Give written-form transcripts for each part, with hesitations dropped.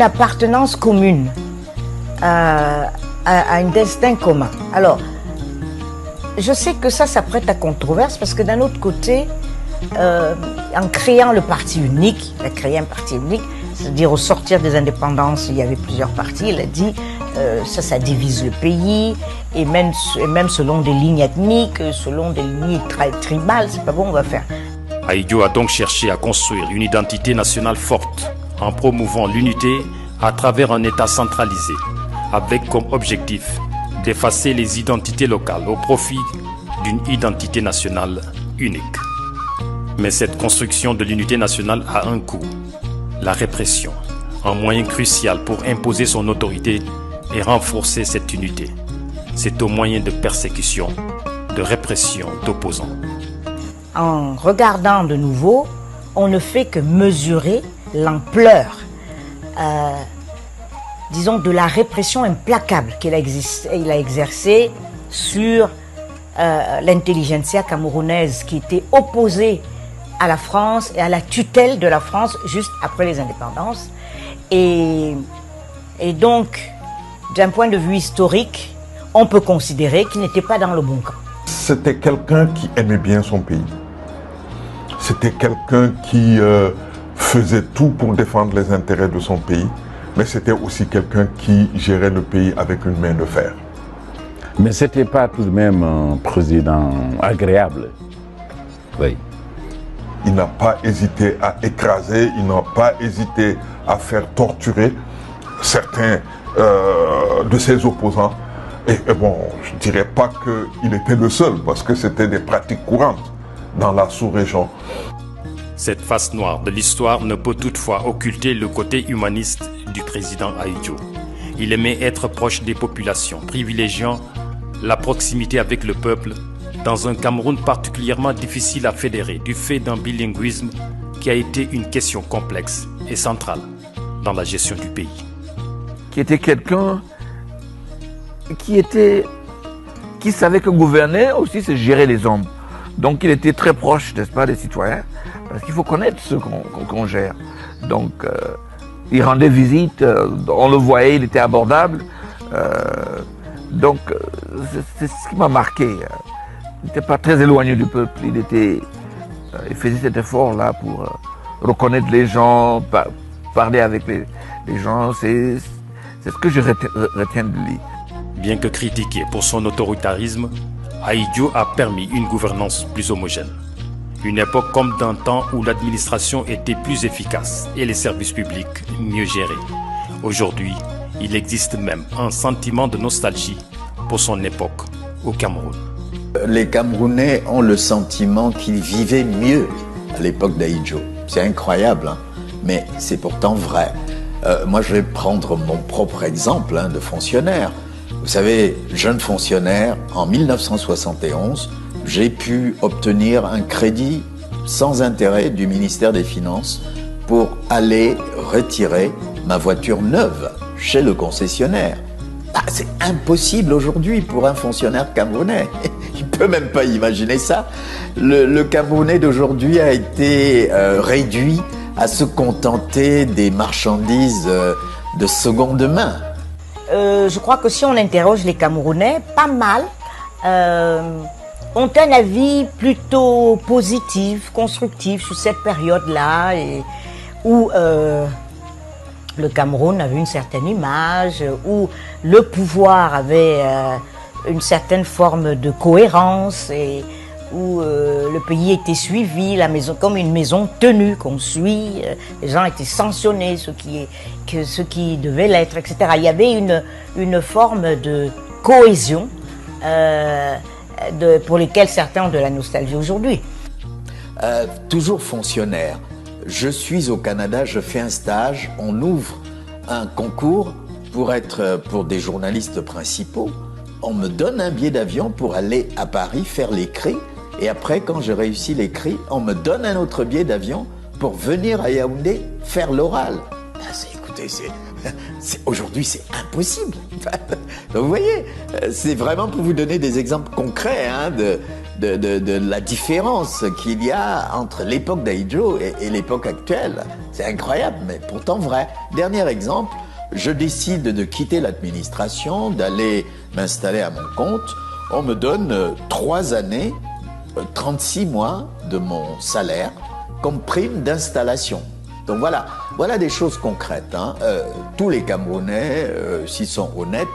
une appartenance commune, à un destin commun. Alors, je sais que ça prête à controverse parce que d'un autre côté, en créant le parti unique, il a créé un parti unique, c'est-à-dire au sortir des indépendances, il y avait plusieurs partis, il a dit ça divise le pays, et même selon des lignes ethniques, selon des lignes tribales, c'est pas bon, on va faire. Ahidjo a donc cherché à construire une identité nationale forte en promouvant l'unité à travers un État centralisé, avec comme objectif d'effacer les identités locales au profit d'une identité nationale unique. Mais cette construction de l'unité nationale a un coût, la répression, un moyen crucial pour imposer son autorité et renforcer cette unité. C'est au moyen de persécution, de répression d'opposants. En regardant de nouveau, on ne fait que mesurer l'ampleur, disons, de la répression implacable qu'il a exercée sur l'intelligentsia camerounaise qui était opposée à la France et à la tutelle de la France juste après les indépendances. Et donc, d'un point de vue historique, on peut considérer qu'il n'était pas dans le bon camp. C'était quelqu'un qui aimait bien son pays. C'était quelqu'un qui faisait tout pour défendre les intérêts de son pays, mais c'était aussi quelqu'un qui gérait le pays avec une main de fer. Mais ce n'était pas tout de même un président agréable. Oui. Il n'a pas hésité à écraser, il n'a pas hésité à faire torturer certains de ses opposants. Et bon, je ne dirais pas qu'il était le seul, parce que c'était des pratiques courantes dans la sous-région. Cette face noire de l'histoire ne peut toutefois occulter le côté humaniste du président Ahidjo. Il aimait être proche des populations, privilégiant la proximité avec le peuple dans un Cameroun particulièrement difficile à fédérer du fait d'un bilinguisme qui a été une question complexe et centrale dans la gestion du pays. Qui était quelqu'un qui savait que gouverner aussi c'est gérer les hommes. Donc il était très proche, n'est-ce pas, des citoyens, parce qu'il faut connaître ceux qu'on gère. Donc il rendait visite, on le voyait, il était abordable. Donc c'est ce qui m'a marqué. Il n'était pas très éloigné du peuple, il faisait cet effort-là pour reconnaître les gens, parler avec les gens. C'est ce que je retiens de lui. Bien que critiqué pour son autoritarisme, Ahidjo a permis une gouvernance plus homogène. Une époque comme d'un temps où l'administration était plus efficace et les services publics mieux gérés. Aujourd'hui, il existe même un sentiment de nostalgie pour son époque au Cameroun. Les Camerounais ont le sentiment qu'ils vivaient mieux à l'époque d'Ahidjo. C'est incroyable, hein, mais c'est pourtant vrai. Moi, je vais prendre mon propre exemple de fonctionnaire. Vous savez, jeune fonctionnaire, en 1971, j'ai pu obtenir un crédit sans intérêt du ministère des Finances pour aller retirer ma voiture neuve chez le concessionnaire. Ah, c'est impossible aujourd'hui pour un fonctionnaire camerounais. Il ne peut même pas imaginer ça. Le Camerounais d'aujourd'hui a été réduit à se contenter des marchandises de seconde main. Je crois que si on interroge les Camerounais, pas mal, ont un avis plutôt positif, constructif sur cette période-là, où le Cameroun avait une certaine image, où le pouvoir avait une certaine forme de cohérence, et où le pays était suivi, la maison comme une maison tenue qu'on suit, les gens étaient sanctionnés, ceux qui devaient l'être, etc. Il y avait une forme de cohésion pour lesquelles certains ont de la nostalgie aujourd'hui. Toujours fonctionnaire. Je suis au Canada, je fais un stage, on ouvre un concours pour des journalistes principaux. On me donne un billet d'avion pour aller à Paris faire l'écrit. Et après, quand j'ai réussi l'écrit, on me donne un autre billet d'avion pour venir à Yaoundé faire l'oral. Écoutez, aujourd'hui, c'est impossible. Donc, vous voyez, c'est vraiment pour vous donner des exemples concrets de la différence qu'il y a entre l'époque d'Ahidjo et l'époque actuelle. C'est incroyable, mais pourtant vrai. Dernier exemple, je décide de quitter l'administration, d'aller m'installer à mon compte. On me donne 3 années, 36 mois de mon salaire comme prime d'installation. Donc voilà des choses concrètes. Hein. Tous les Camerounais, s'ils sont honnêtes,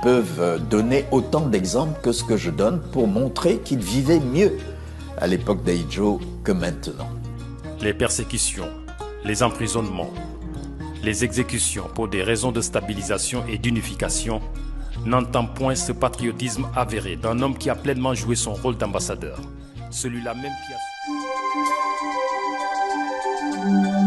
peuvent donner autant d'exemples que ce que je donne pour montrer qu'ils vivaient mieux à l'époque d'Ahidjo que maintenant. Les persécutions, les emprisonnements, les exécutions pour des raisons de stabilisation et d'unification n'entendent point ce patriotisme avéré d'un homme qui a pleinement joué son rôle d'ambassadeur. Celui-là même qui a...